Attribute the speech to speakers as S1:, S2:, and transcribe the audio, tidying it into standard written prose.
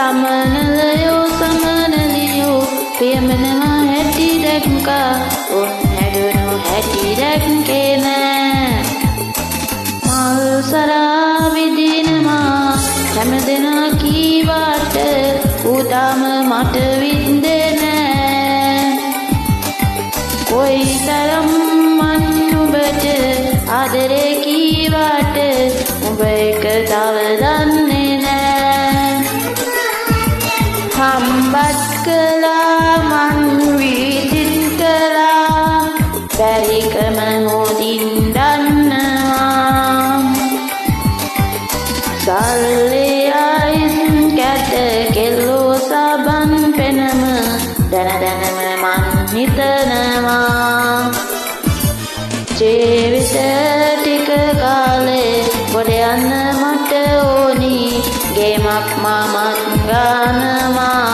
S1: සමනලයෝ සමනලියෝ පියමනවා හැටි දැක්කා උන් හැදුණු හැටි දැක්කේ නෑ මල් සරා විදිනවා හැමදෙනා කීවාට උදාම මට වින්දේ නෑ කොයිතරම් මන් උඹට ආදරේ කීවාට උඹ එක තව දන්නේ නෑ හම්බත් කළා මන් විදිත් කළා බැරිකම හොදින් දන්නවා සල්ලි අයිස් කැට කෙල්ලෝ සබන් පෙනම දැනම මන් හිතනවා ජීවිත ටික කාලේ ගොඩ යන්න මට ඕනි ගේමක් මමත් ගන්නවා